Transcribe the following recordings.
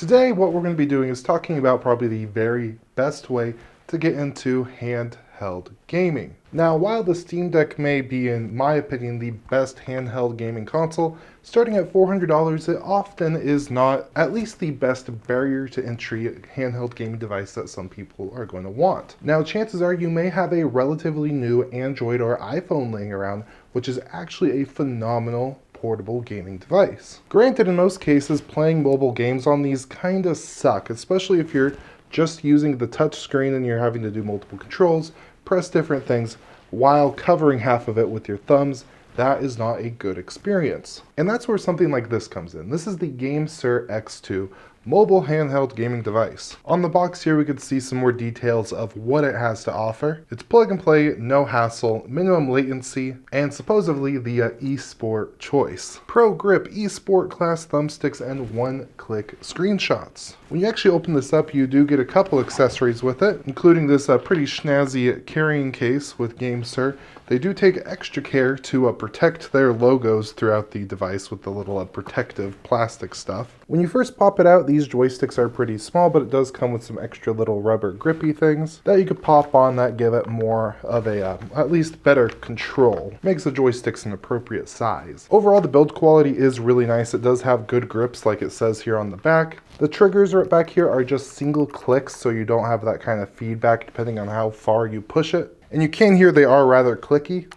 Today, what we're going to be doing is talking about probably the very best way to get into handheld gaming. Now, while the Steam Deck may be, in my opinion, the best handheld gaming console, starting at $400, it often is not at least the best barrier to entry handheld gaming device that some people are going to want. Now, chances are you may have a relatively new Android or iPhone laying around, which is actually a phenomenal portable gaming device. Granted, in most cases, playing mobile games on these kinda suck, especially if you're just using the touch screen and you're having to do multiple controls, press different things while covering half of it with your thumbs. That is not a good experience. And that's where something like this comes in. This is the GameSir X2 mobile handheld gaming device. On the box here we could see some more details of what it has to offer. It's plug and play, no hassle, minimum latency, and supposedly the eSport choice. Pro grip, eSport class thumbsticks, and one-click screenshots. When you actually open this up, you do get a couple accessories with it, including this pretty snazzy carrying case with GameSir. They do take extra care to protect their logos throughout the device with the little protective plastic stuff. When you first pop it out, these joysticks are pretty small, but it does come with some extra little rubber grippy things that you could pop on that give it more of a, at least better control. Makes the joysticks an appropriate size. Overall, the build quality is really nice. It does have good grips like it says here on the back. The triggers right back here are just single clicks, so you don't have that kind of feedback depending on how far you push it. And you can hear they are rather clicky.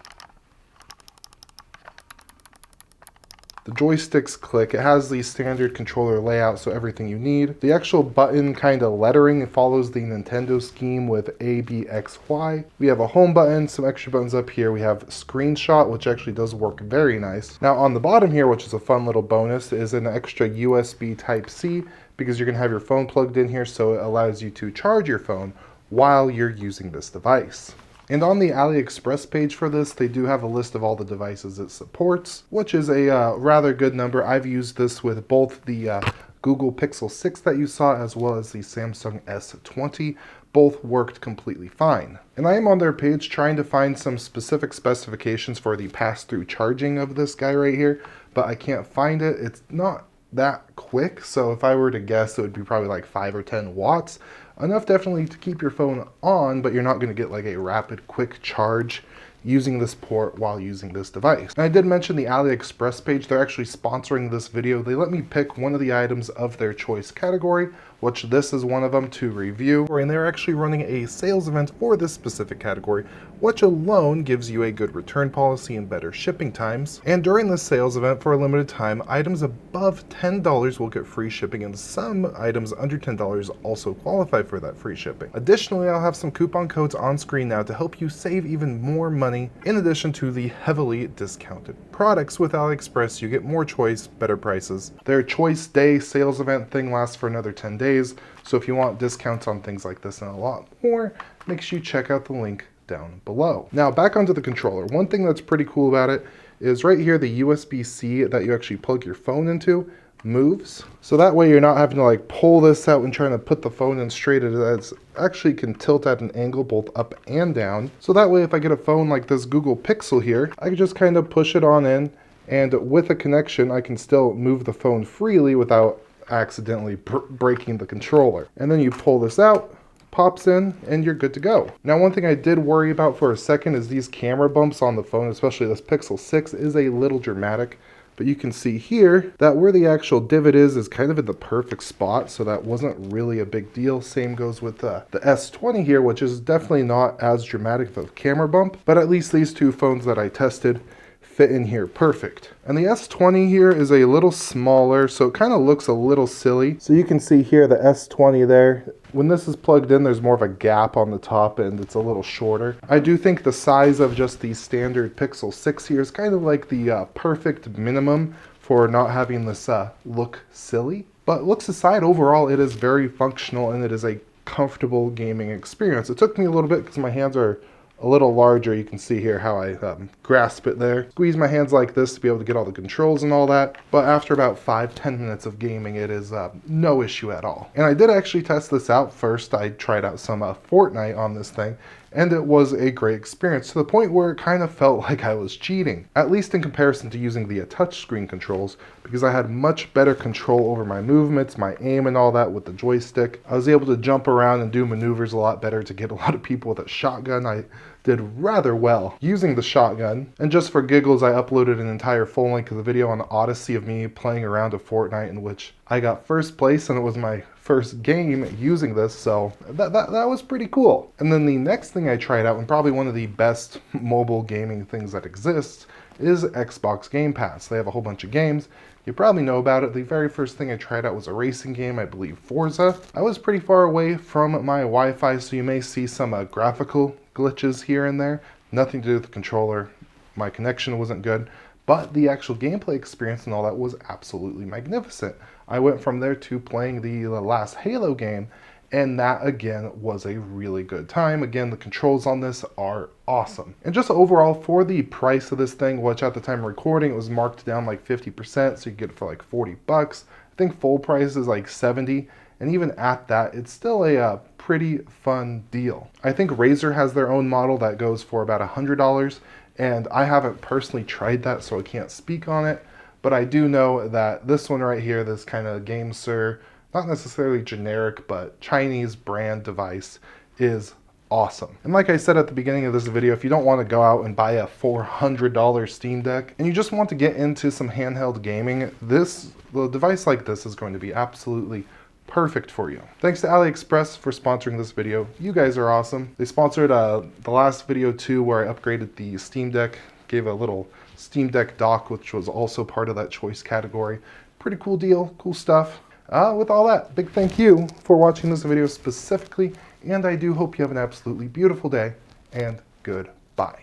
The joysticks click. It has the standard controller layout, so everything you need. The actual button kind of lettering follows the Nintendo scheme with A, B, X, Y. We have a home button, some extra buttons up here. We have screenshot, which actually does work very nice. Now on the bottom here, which is a fun little bonus, is an extra USB Type-C, because you're going to have your phone plugged in here, so it allows you to charge your phone while you're using this device. And on the AliExpress page for this, they do have a list of all the devices it supports, which is a rather good number. I've used this with both the Google Pixel 6 that you saw, as well as the Samsung S20. Both worked completely fine. And I am on their page trying to find some specific specifications for the pass-through charging of this guy right here, but I can't find it. It's not that quick, so if I were to guess, it would be probably like 5 or 10 watts. Enough definitely to keep your phone on, but you're not going to get like a rapid quick charge using this port while using this device. And I did mention the AliExpress page. They're actually sponsoring this video. They let me pick one of the items of their choice category, which this is one of them, to review. And they're actually running a sales event for this specific category, which alone gives you a good return policy and better shipping times. And during this sales event, for a limited time, items above $10 will get free shipping, and some items under $10 also qualify for that free shipping. Additionally, I'll have some coupon codes on screen now to help you save even more money. In addition to the heavily discounted products with AliExpress, you get more choice, better prices. Their Choice Day sales event thing lasts for another 10 days, so if you want discounts on things like this and a lot more, make sure you check out the link down below. Now back onto the controller. One thing that's pretty cool about it is right here, the USB-C that you actually plug your phone into moves. So that way you're not having to like pull this out and trying to put the phone in straight. It actually can tilt at an angle both up and down. So that way if I get a phone like this Google Pixel here, I can just kind of push it on in, and with a connection I can still move the phone freely without accidentally breaking the controller. And then you pull this out, pops in, and you're good to go. Now one thing I did worry about for a second is these camera bumps on the phone, especially this Pixel 6 is a little dramatic. But you can see here that where the actual divot is kind of in the perfect spot, so that wasn't really a big deal. Same goes with the S20 here, which is definitely not as dramatic of a camera bump, but at least these two phones that I tested fit in here perfect. And the S20 here is a little smaller, so it kind of looks a little silly. So you can see here the S20 there. When this is plugged in, there's more of a gap on the top and it's a little shorter. I do think the size of just the standard Pixel 6 here is kind of like the perfect minimum for not having this look silly. But looks aside, overall it is very functional and it is a comfortable gaming experience. It took me a little bit because my hands are a little larger. You can see here how I grasp it there. Squeeze my hands like this to be able to get all the controls and all that. But after about 5-10 minutes of gaming, it is no issue at all. And I did actually test this out first. I tried out some Fortnite on this thing, and it was a great experience to the point where it kind of felt like I was cheating, at least in comparison to using the touchscreen controls, because I had much better control over my movements, my aim and all that with the joystick. I was able to jump around and do maneuvers a lot better to get a lot of people with a shotgun. I did rather well using the shotgun. And just for giggles, I uploaded an entire full length of the video on the Odyssey of me playing around a Fortnite in which I got first place, and it was my first game using this, so that was pretty cool. And then the next thing I tried out, and probably one of the best mobile gaming things that exists, is Xbox Game Pass. They have a whole bunch of games. You probably know about it. The very first thing I tried out was a racing game, I believe Forza. I was pretty far away from my Wi-Fi, so you may see some graphical glitches here and there. Nothing to do with the controller. My connection wasn't good, but the actual gameplay experience and all that was absolutely magnificent. I went from there to playing the last Halo game, and that again was a really good time. Again, the controls on this are awesome. And just overall, for the price of this thing, which at the time of recording, it was marked down like 50%, so you get it for like 40 bucks. I think full price is like 70, and even at that, it's still a pretty fun deal. I think Razer has their own model that goes for about $100, and I haven't personally tried that, so I can't speak on it. But I do know that this one right here, this kind of GameSir, not necessarily generic, but Chinese brand device, is awesome. And like I said at the beginning of this video, if you don't want to go out and buy a $400 Steam Deck and you just want to get into some handheld gaming, the device like this is going to be absolutely perfect for you. Thanks to AliExpress for sponsoring this video. You guys are awesome. They sponsored the last video too, where I upgraded the Steam Deck, gave a little Steam Deck dock, which was also part of that choice category. Pretty cool deal, cool stuff. With all that, big thank you for watching this video specifically, and I do hope you have an absolutely beautiful day, and goodbye.